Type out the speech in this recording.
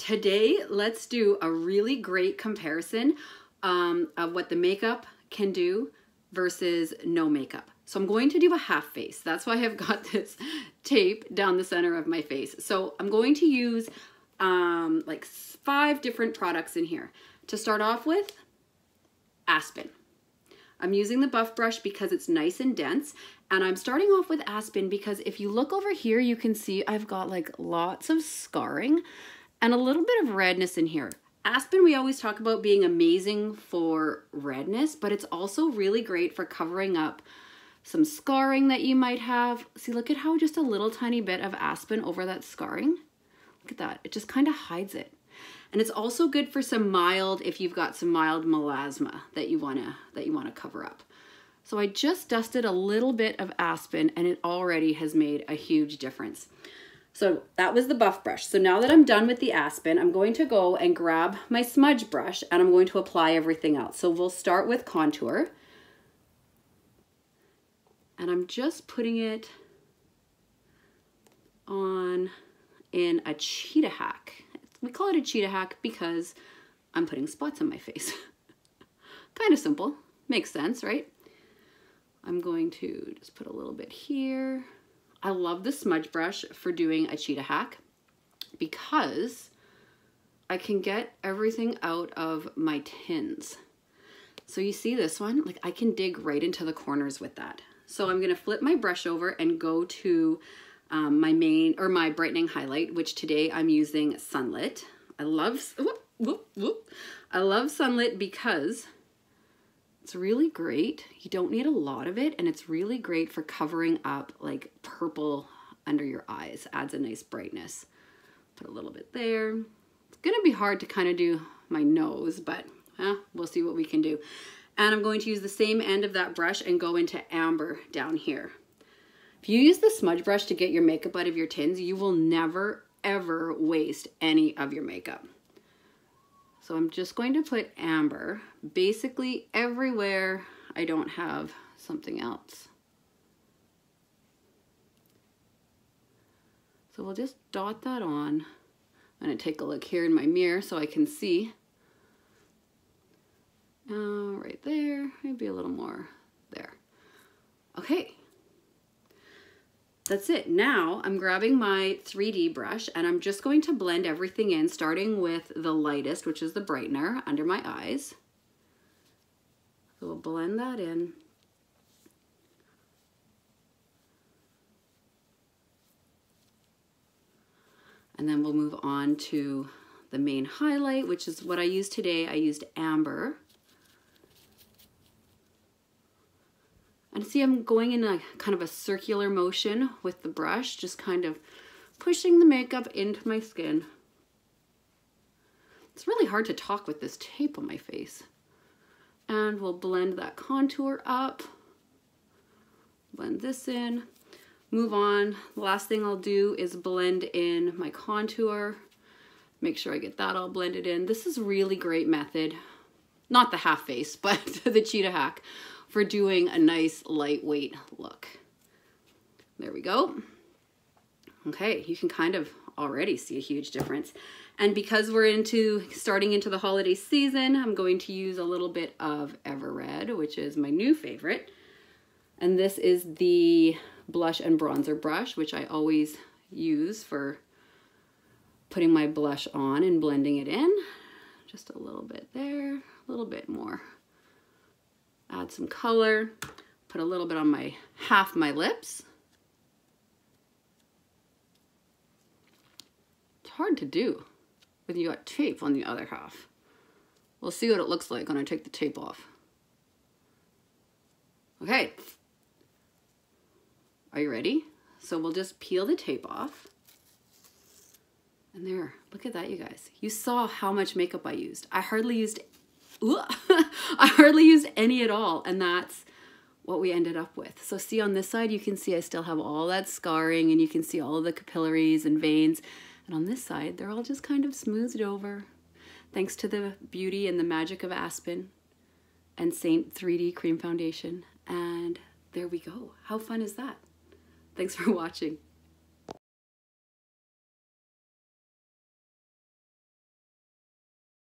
today let's do a really great comparison of what the makeup can do versus no makeup. So I'm going to do a half face. That's why I've got this tape down the center of my face. So I'm going to use like 5 different products in here. To start off with, Aspen. I'm using the buff brush because it's nice and dense, and I'm starting off with Aspen because if you look over here, you can see I've got like lots of scarring and a little bit of redness in here. Aspen, we always talk about being amazing for redness, but it's also really great for covering up some scarring that you might have. See, look at how just a little tiny bit of Aspen over that scarring. Look at that, it just kind of hides it. And it's also good for some mild, if you've got some mild melasma that you wanna cover up. So I just dusted a little bit of Aspen and it already has made a huge difference. So that was the buff brush. So now that I'm done with the Aspen, I'm going to go and grab my smudge brush and I'm going to apply everything else. So we'll start with contour. And I'm just putting it on in a cheetah hack. We call it a cheetah hack because I'm putting spots on my face. Kind of simple, makes sense, right? I'm going to just put a little bit here. I love the smudge brush for doing a cheetah hack because I can get everything out of my tins. So you see this one, like I can dig right into the corners with that. So I'm gonna flip my brush over and go to my brightening highlight, which today I'm using Sunlit. I love Sunlit because it's really great. You don't need a lot of it, and it's really great for covering up like purple under your eyes. Adds a nice brightness. Put a little bit there. It's gonna be hard to kind of do my nose, but we'll see what we can do. And I'm going to use the same end of that brush and go into amber down here. If you use the smudge brush to get your makeup out of your tins, you will never, ever waste any of your makeup. So I'm just going to put amber basically everywhere I don't have something else. So we'll just dot that on. I'm gonna take a look here in my mirror so I can see. Right there, maybe a little more there. Okay. That's it. Now I'm grabbing my 3D brush and I'm just going to blend everything in, starting with the lightest, which is the brightener under my eyes. So we'll blend that in. And then we'll move on to the main highlight, which is what I used today. I used amber. And see, I'm going in a kind of a circular motion with the brush, just kind of pushing the makeup into my skin. It's really hard to talk with this tape on my face. And we'll blend that contour up, blend this in, move on. The last thing I'll do is blend in my contour, make sure I get that all blended in. This is a really great method, not the half face, but the cheetah hack, for doing a nice lightweight look. There we go. Okay, you can kind of already see a huge difference. And because we're starting into the holiday season, I'm going to use a little bit of Ever Red, which is my new favorite. And this is the blush and bronzer brush, which I always use for putting my blush on and blending it in. Just a little bit there, a little bit more. Add some color, put a little bit on half my lips. It's hard to do when you got tape on the other half. We'll see what it looks like when I take the tape off. Okay, are you ready? So we'll just peel the tape off. And there, look at that, you guys. You saw how much makeup I used. I hardly used any at all, and that's what we ended up with. So see, on this side you can see I still have all that scarring, and you can see all of the capillaries and veins, and on this side they're all just kind of smoothed over thanks to the beauty and the magic of Aspen and Saint 3D cream foundation. And there we go. How fun is that? Thanks for watching.